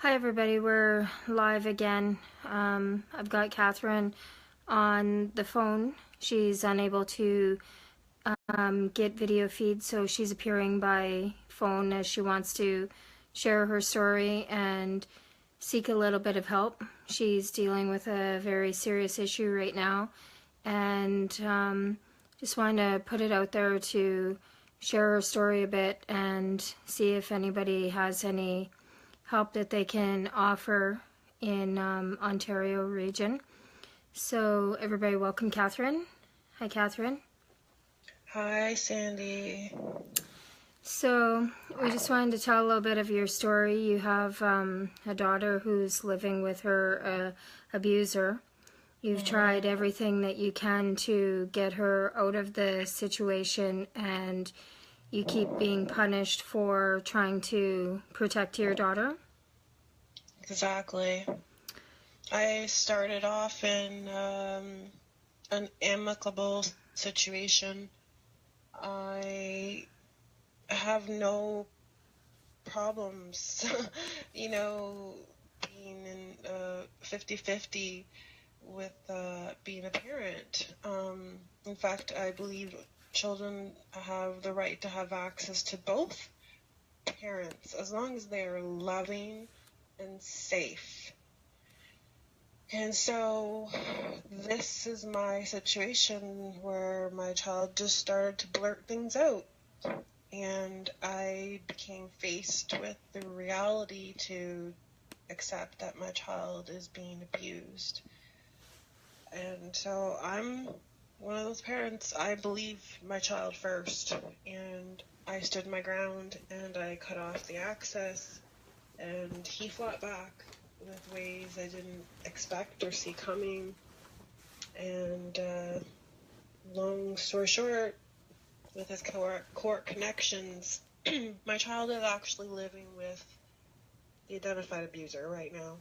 Hi everybody, we're live again. I've got Catherine on the phone. She's unable to get video feed, so she's appearing by phone as she wants to share her story and seek a little bit of help. She's dealing with a very serious issue right now, and just wanted to put it out there to share her story a bit and see if anybody has any help that they can offer in Ontario region. So everybody, welcome Catherine. Hi Catherine. Hi, Sandy. So we just wanted to tell a little bit of your story. You have a daughter who's living with her abuser. You've tried everything that you can to get her out of the situation, and you keep being punished for trying to protect your daughter. Exactly. I started off in an amicable situation. I have no problems, being in 50-50 with being a parent. In fact, I believe children have the right to have access to both parents as long as they are loving and safe. And so this is my situation where my child just started to blurt things out. And I became faced with the reality to accept that my child is being abused. And so I'm one of those parents, I believe my child first. And I stood my ground and I cut off the access. And he fought back with ways I didn't expect or see coming. And long story short, with his court connections, my child is actually living with the identified abuser right now.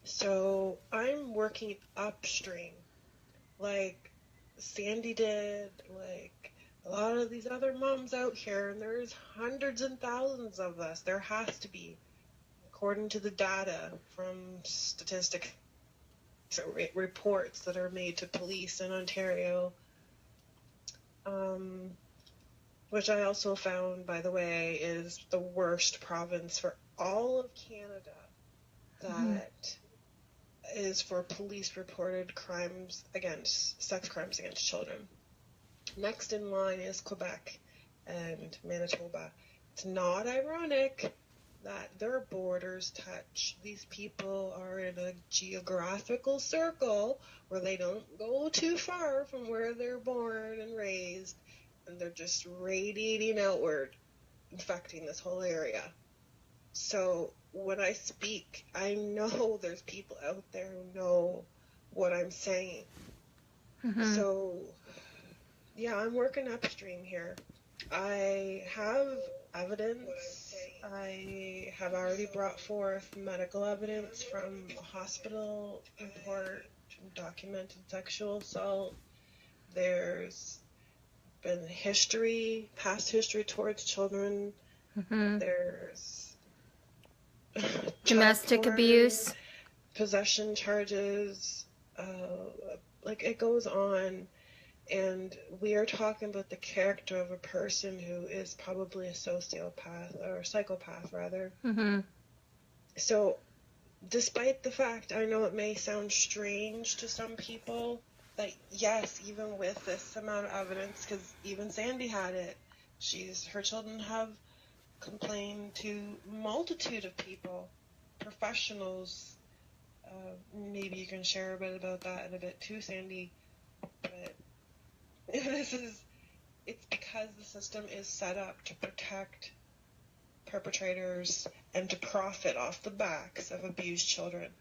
So I'm working upstream, like Sandy did, like a lot of these other moms out here, and there's hundreds and thousands of us. There has to be, according to the data from statistics, reports that are made to police in Ontario, which I also found, by the way, is the worst province for all of Canada that is for police reported sex crimes against children. Next in line is Quebec and Manitoba. It's not ironic that their borders touch. These people are in a geographical circle where they don't go too far from where they're born and raised, and they're just radiating outward, infecting this whole area. So when I speak, I know there's people out there who know what I'm saying. So, yeah, I'm working upstream here. I have evidence. I have already brought forth medical evidence from a hospital report, documented sexual assault. There's been past history towards children. There's Domestic abuse, possession charges, like it goes on. And we are talking about the character of a person who is probably a sociopath, or a psychopath rather. So despite the fact, I know it may sound strange to some people, that yes, even with this amount of evidence, because even Sandy had it, her children have complained to a multitude of people, professionals. Maybe you can share a bit about that in a bit too, Sandy. But it's because the system is set up to protect perpetrators and to profit off the backs of abused children.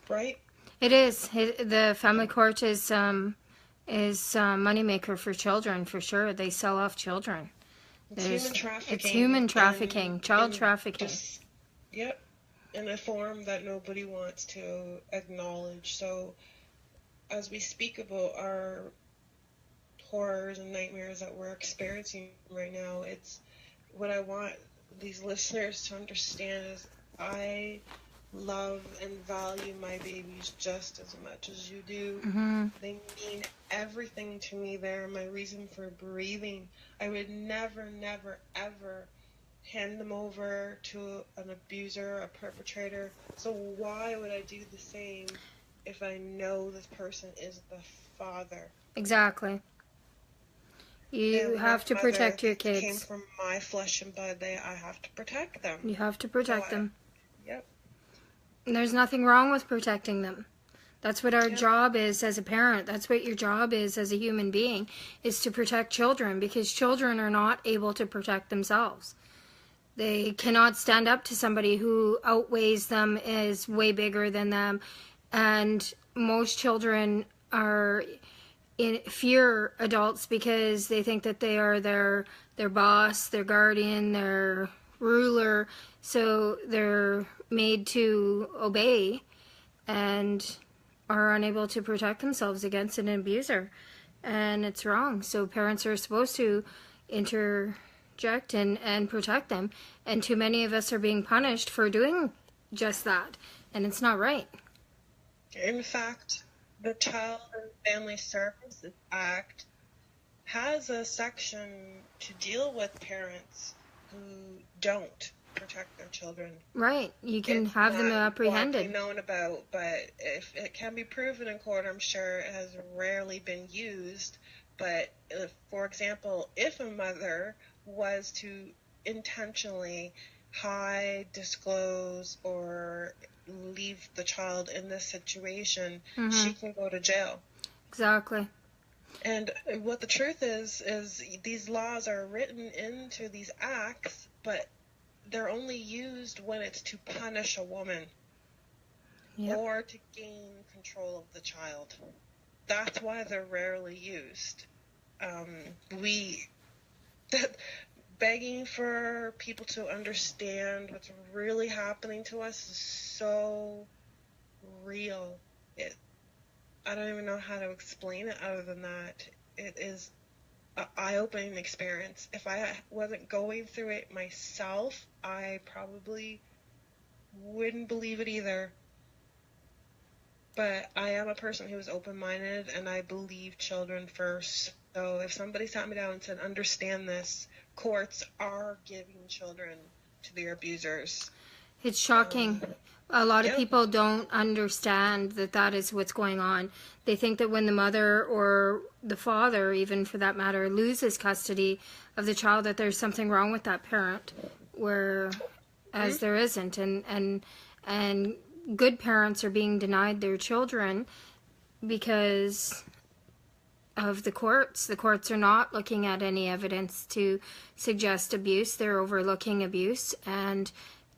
Right? It is. The family court is moneymaker for children, for sure. They sell off children. It's human trafficking. It's human trafficking, child trafficking. Yep, in a form that nobody wants to acknowledge. So as we speak about our horrors and nightmares that we're experiencing right now, it's what I want these listeners to understand is I love and value my babies just as much as you do. They mean everything to me. They're my reason for breathing. I would never, never, ever hand them over to an abuser, a perpetrator. So why would I do the same if I know this person is the father? Exactly. You have to protect your kids. Came from my flesh and blood. I have to protect them. You have to protect them. Yep. And there's nothing wrong with protecting them. That's what our job is as a parent. That's what your job is as a human being, is to protect children, because children are not able to protect themselves. They cannot stand up to somebody who outweighs them, is way bigger than them. And most children are fear adults because they think that they are their boss, their guardian, their ruler. So they're made to obey and are unable to protect themselves against an abuser. And it's wrong. So parents are supposed to interject and protect them. And too many of us are being punished for doing just that. And it's not right. In fact, the Child and Family Services Act has a section to deal with parents who don't protect their children. Right. You can have them apprehended. It's not known about, but if it can be proven in court, I'm sure it has rarely been used. But for example, if a mother was to intentionally hide, disclose, or leave the child in this situation, she can go to jail. Exactly. And what the truth is these laws are written into these acts, but they're only used when it's to punish a woman or to gain control of the child. That's why they're rarely used. Begging for people to understand what's really happening to us is so real. I don't even know how to explain it other than that. It is an eye-opening experience. If I wasn't going through it myself, I probably wouldn't believe it either. But I am a person who is open-minded, and I believe children first. So if somebody sat me down and said, understand this, courts are giving children to their abusers. It's shocking. A lot of people don't understand that is what's going on. They think that when the mother or the father, even for that matter, loses custody of the child, that there's something wrong with that parent, whereas there isn't. And good parents are being denied their children because of the courts. The courts are not looking at any evidence to suggest abuse. They're overlooking abuse, and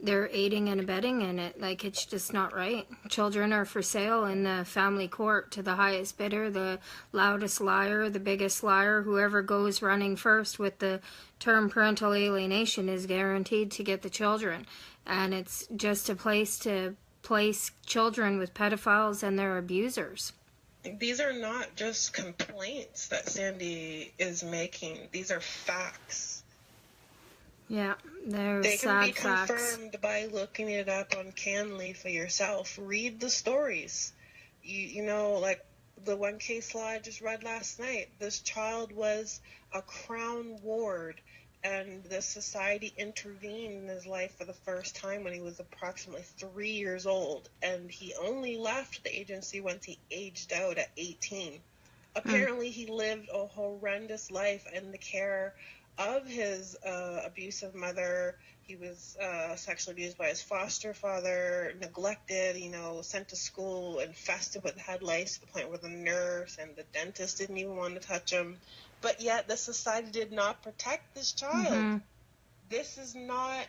they're aiding and abetting in it. Like, it's just not right. Children are for sale in the family court to the highest bidder, the loudest liar, the biggest liar. Whoever goes running first with the term parental alienation is guaranteed to get the children. And it's just a place to place children with pedophiles and their abusers. These are not just complaints that Sandy is making. These are facts. Yeah, they're they sad can be facts. confirmed by looking it up on Canly for yourself. Read the stories. You know, like the one case law I just read last night. This child was a Crown ward, and the society intervened in his life for the first time when he was approximately 3 years old, and he only left the agency once he aged out at 18. Apparently, he lived a horrendous life in the care of his abusive mother. He was sexually abused by his foster father, neglected, sent to school, infested with head lice to the point where the nurse and the dentist didn't even want to touch him. But yet the society did not protect this child. This is not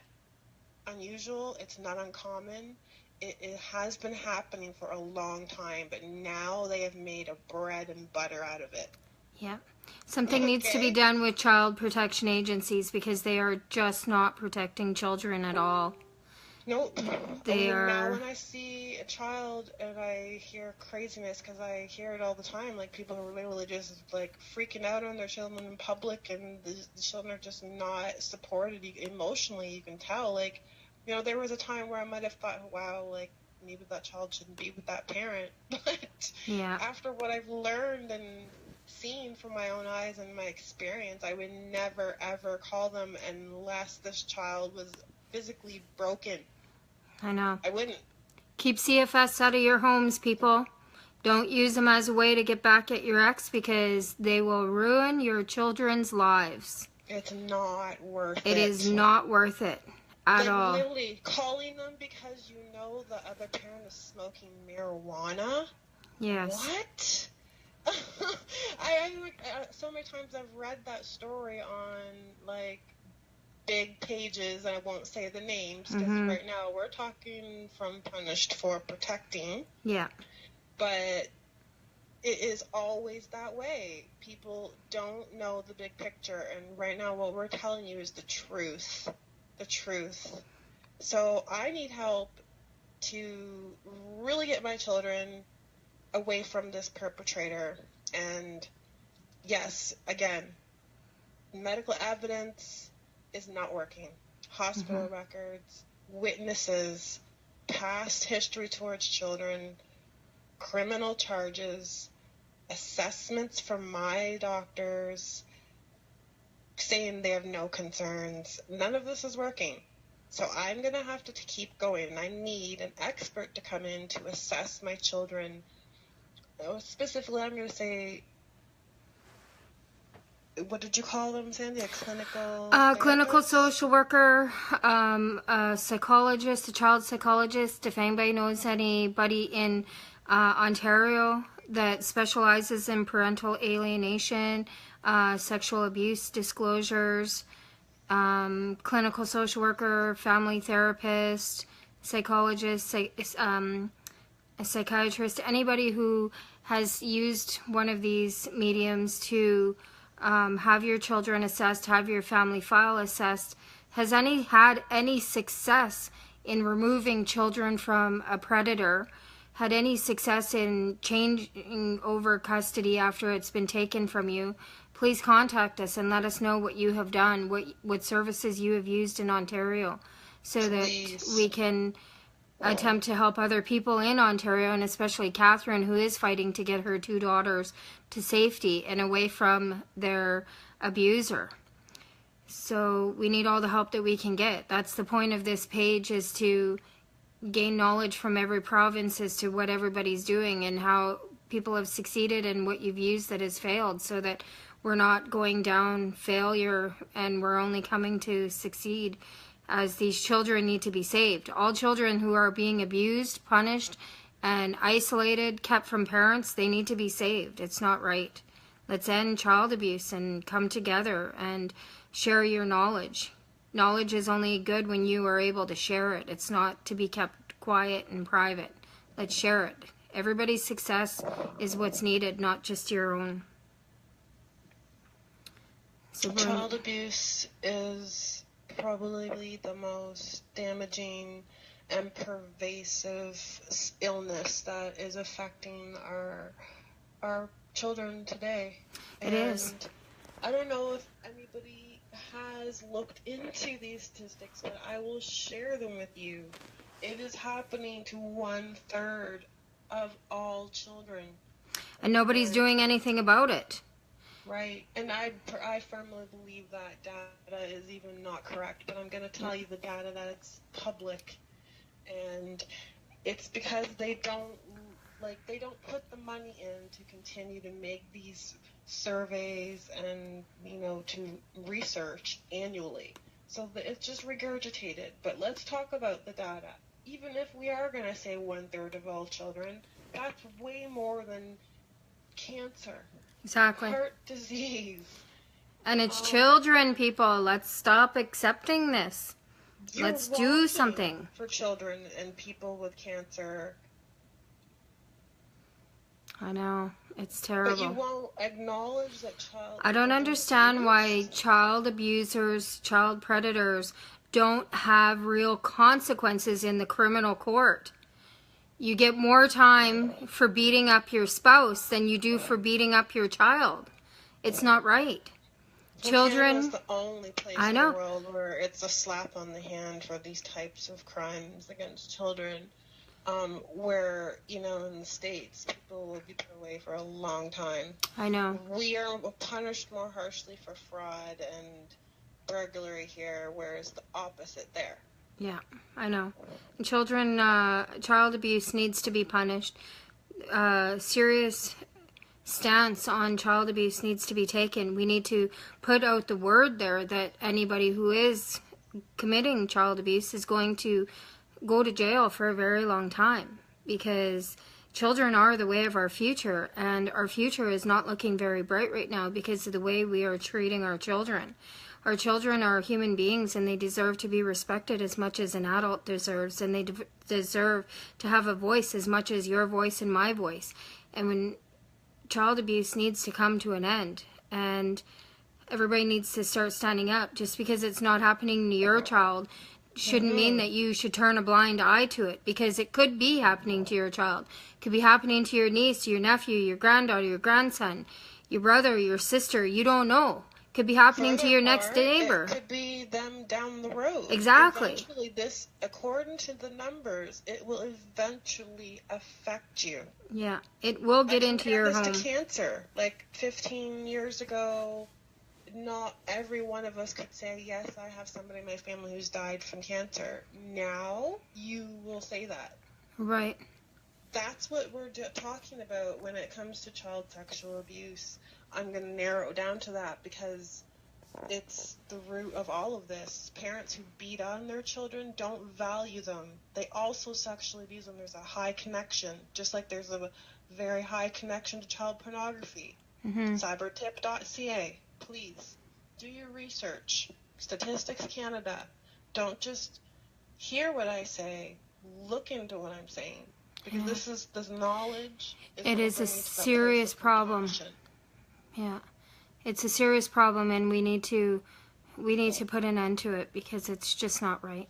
unusual. It's not uncommon. It has been happening for a long time, but now they have made a bread and butter out of it. Yeah. Something needs to be done with child protection agencies, because they are just not protecting children at all. Nope. Now when I see a child and I hear craziness, because I hear it all the time, like people are literally just like freaking out on their children in public, and the children are just not supported emotionally. You can tell, like, You know, there was a time where I might have thought, wow, like maybe that child shouldn't be with that parent. But Yeah. after what I've learned and seen from my own eyes and my experience, I would never ever call them unless this child was physically broken. I know. I wouldn't. Keep CFS out of your homes, people. Don't use them as a way to get back at your ex, because they will ruin your children's lives. It's not worth it. It is not worth it at all. Literally calling them because you know the other parent is smoking marijuana. Yes. What? So many times I've read that story on like big pages. I won't say the names because right now we're talking from Punished for Protecting. Yeah. But it is always that way. People don't know the big picture, and right now what we're telling you is the truth. The truth. So I need help to really get my children away from this perpetrator. And yes, again, medical evidence is not working. Hospital records, witnesses, past history towards children, criminal charges, assessments from my doctors saying they have no concerns. None of this is working. So I'm going to have to keep going, and I need an expert to come in to assess my children. Specifically, I'm going to say, what did you call them, Sandy? A clinical clinical social worker, a psychologist, a child psychologist. If anybody knows anybody in Ontario that specializes in parental alienation, sexual abuse disclosures, clinical social worker, family therapist, psychologist, a psychiatrist, anybody who has used one of these mediums to have your children assessed, have your family file assessed, has had any success in removing children from a predator, had any success in changing over custody after it's been taken from you, please contact us and let us know what you have done, what services you have used in Ontario, so that we can attempt to help other people in Ontario, and especially Catherine, who is fighting to get her 2 daughters to safety and away from their abuser. So we need all the help that we can get. That's the point of this page, is to gain knowledge from every province as to what everybody's doing and how people have succeeded and what you've used that has failed, so that we're not going down failure and we're only coming to succeed, as these children need to be saved. All children who are being abused, punished, and isolated, kept from parents, they need to be saved. It's not right. Let's end child abuse and come together and share your knowledge. Knowledge is only good when you are able to share it. It's not to be kept quiet and private. Let's share it. Everybody's success is what's needed, not just your own. So child abuse is probably the most damaging and pervasive illness that is affecting our children today. It is. I don't know if anybody has looked into these statistics, but I will share them with you. It is happening to 1/3 of all children. And nobody's doing anything about it. Right, and I firmly believe that data is even not correct, but I'm going to tell you the data that it's public, and it's because they don't put the money in to continue to make these surveys and, to research annually. So it's just regurgitated. But let's talk about the data. Even if we are going to say 1/3 of all children, that's way more than cancer. Exactly. Heart disease. And it's children, people. Let's stop accepting this. Let's do something. For children and people with cancer. I know. It's terrible. But you won't acknowledge that I don't understand why child abusers, child predators don't have real consequences in the criminal court. You get more time for beating up your spouse than you do for beating up your child. It's not right. children, Canada's the only place I in the know, world where it's a slap on the hand for these types of crimes against children. Where, in the States, people will be put away for a long time. I know. We are punished more harshly for fraud and burglary here, whereas the opposite there. Yeah, I know. Children, child abuse needs to be punished. Serious stance on child abuse needs to be taken. We need to put out the word there that anybody who is committing child abuse is going to go to jail for a very long time, because children are the way of our future, and our future is not looking very bright right now because of the way we are treating our children. Our children are human beings, and they deserve to be respected as much as an adult deserves, and they deserve to have a voice as much as your voice and my voice. And when child abuse needs to come to an end, and everybody needs to start standing up. Just because it's not happening to your child shouldn't mean that you should turn a blind eye to it, because it could be happening to your child. It could be happening to your niece, your nephew, your granddaughter, your grandson, your brother, your sister. You don't know. It could be happening to your next neighbor. It could be them down the road. Exactly. Eventually, according to the numbers, it will eventually affect you. Yeah, it will get into your home. To cancer. Like 15 years ago, not every one of us could say, yes, I have somebody in my family who's died from cancer. Now, you will say that. Right. That's what we're talking about when it comes to child sexual abuse. I'm going to narrow it down to that because it's the root of all of this. Parents who beat on their children don't value them. They also sexually abuse them. There's a high connection, just like there's a very high connection to child pornography. Cybertip.ca. Please do your research. Statistics Canada. Don't just hear what I say. Look into what I'm saying. Because this knowledge. It is a serious problem. Yeah, it's a serious problem, and we need to put an end to it, because it's just not right.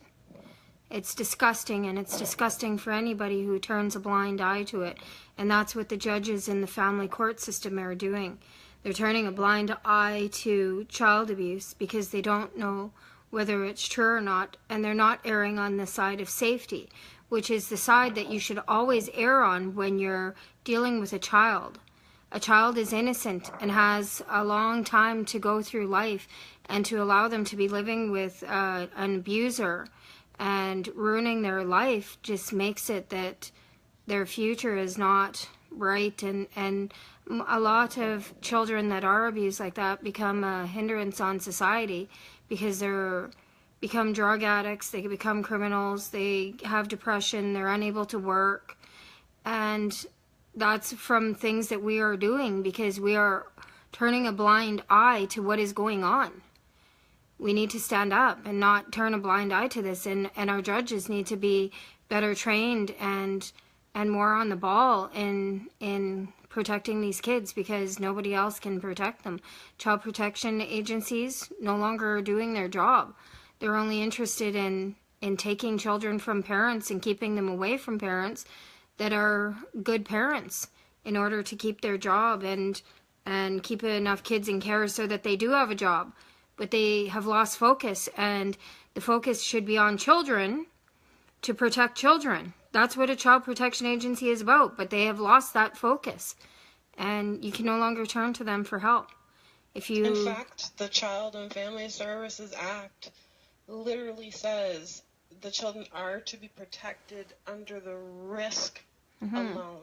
It's disgusting, and it's disgusting for anybody who turns a blind eye to it, and that's what the judges in the family court system are doing. They're turning a blind eye to child abuse because they don't know whether it's true or not, and they're not erring on the side of safety, which is the side that you should always err on when you're dealing with a child. A child is innocent and has a long time to go through life, and to allow them to be living with an abuser and ruining their life just makes it that their future is not right. And a lot of children that are abused like that become a hindrance on society because they're become drug addicts, they become criminals, they have depression, they're unable to work. And that's from things that we are doing because we are turning a blind eye to what is going on. We need to stand up and not turn a blind eye to this, and our judges need to be better trained and more on the ball in protecting these kids, because nobody else can protect them. Child protection agencies no longer are doing their job. They're only interested in taking children from parents and keeping them away from parents that are good parents in order to keep their job and keep enough kids in care so that they do have a job. But they have lost focus, and the focus should be on children to protect children. That's what a child protection agency is about, but they have lost that focus, and you can no longer turn to them for help. In fact, the Child and Family Services Act literally says the children are to be protected under the risk alone.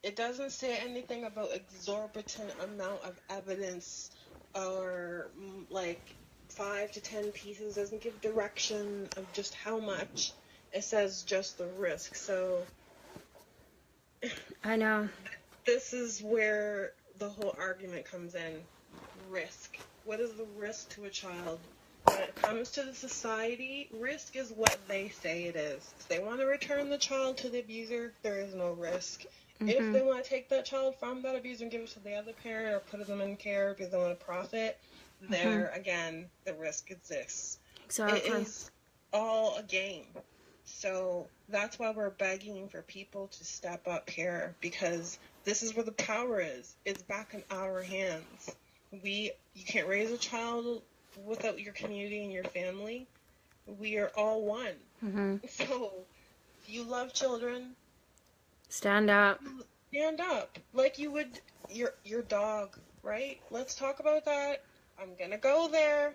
It doesn't say anything about exorbitant amount of evidence or like 5 to 10 pieces. It doesn't give direction of just how much. It says just the risk. So I know. This is where the whole argument comes in. Risk. What is the risk to a child? When it comes to the society, risk is what they say it is. If they want to return the child to the abuser, there is no risk. If they want to take that child from that abuser and give it to the other parent or put them in care because they want to profit, there, again, the risk exists. Exactly. It is all a game. So that's why we're begging for people to step up here, because this is where the power is. It's back in our hands. You can't raise a child without your community and your family. We are all one. Mm-hmm. So if you love children, Stand up. stand up like you would your dog, right? Let's talk about that. I'm gonna go there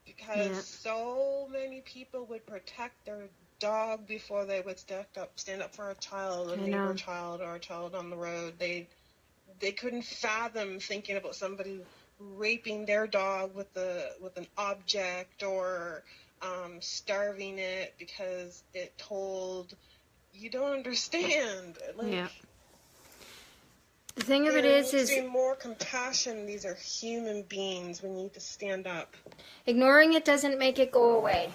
because Yeah. so many people would protect their dog before they would stand up for a child, a I neighbor know. child, or a child on the road. They couldn't fathom thinking about somebody raping their dog with an object, or starving it because it told. You don't understand. Like, Yeah. The thing of it there is needs to be more compassion. These are human beings. We need to stand up. ignoring it doesn't make it go away.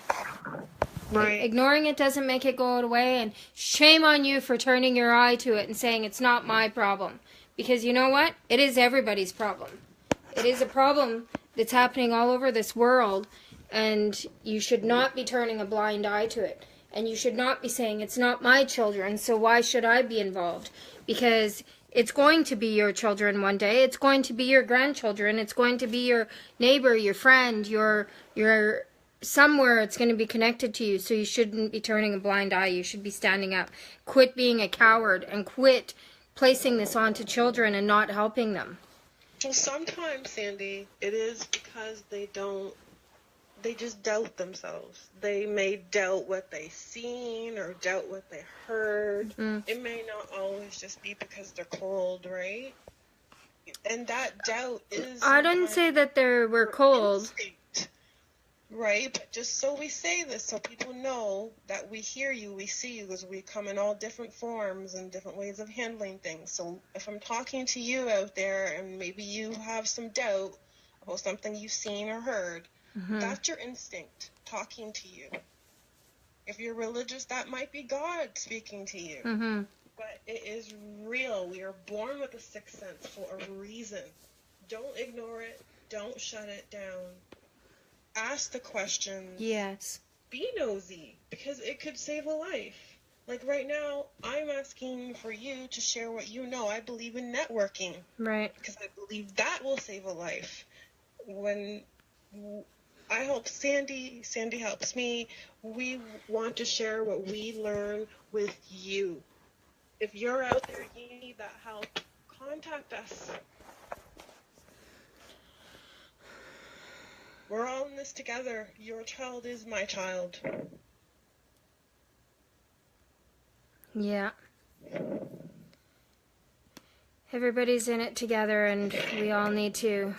Right. Ignoring it doesn't make it go away, and shame on you for turning your eye to it and saying it's not my problem. Because you know what? It is everybody's problem. It is a problem that's happening all over this world, and you should not be turning a blind eye to it. And you should not be saying it's not my children, so why should I be involved? Because it's going to be your children one day. It's going to be your grandchildren. It's going to be your neighbor, your friend, your somewhere it's going to be connected to you, so you shouldn't be turning a blind eye. You should be standing up. Quit being a coward and quit placing this onto children and not helping them. Well, sometimes, Sandy, it is because they just doubt themselves. They may doubt what they seen or doubt what they heard. It may not always just be because they're cold, right? And that doubt is... I didn't say that they were cold. Instinct, right? But just so we say this, so people know that we hear you, we see you, because we come in all different forms and different ways of handling things. So if I'm talking to you out there and maybe you have some doubt about something you've seen or heard, that's your instinct talking to you. If you're religious, that might be God speaking to you. But it is real. We are born with a sixth sense for a reason. Don't ignore it. Don't shut it down. Ask the questions. Yes. Be nosy, because it could save a life. Like right now, I'm asking for you to share what you know. I believe in networking. Right. Because I believe that will save a life. When I help Sandy helps me, we want to share what we learn with you. If you're out there, you need that help, contact us. We're all in this together. Your child is my child. Yeah. Everybody's in it together, and we all need to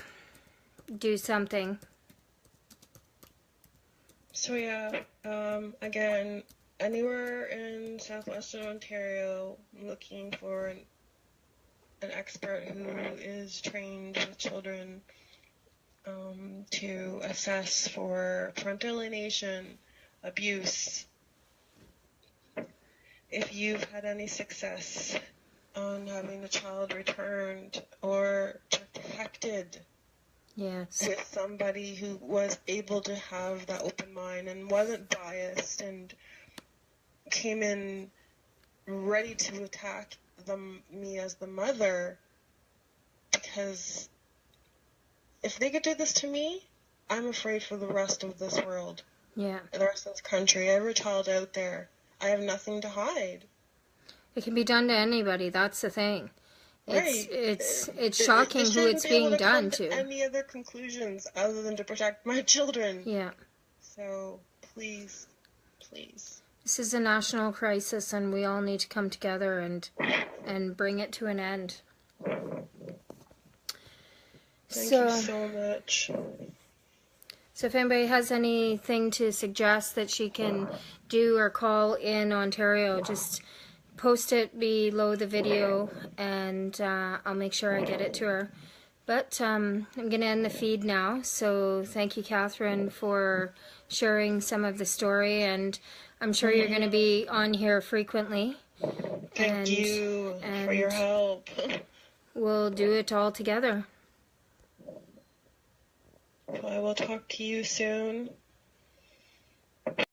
do something. So yeah, again, anywhere in southwestern Ontario, I'm looking for an expert who is trained with children to assess for parental alienation, abuse. If you've had any success on having a child returned or protected, Yes. with somebody who was able to have that open mind and wasn't biased and came in ready to attack me as the mother, because if they could do this to me, I'm afraid for the rest of this world. Yeah. The rest of this country, every child out there. I have nothing to hide. It can be done to anybody. That's the thing. Right. It's shocking who it's being done to. Any other conclusions other than to protect my children? Yeah. So please, please. This is a national crisis, and we all need to come together and bring it to an end. Thank you so much. So if anybody has anything to suggest that she can do or call in Ontario, just post it below the video, and I'll make sure I get it to her. But I'm going to end the feed now. So thank you, Catherine, for sharing some of the story, and I'm sure you're going to be on here frequently. Thank you for your help. We'll do it all together. I will talk to you soon.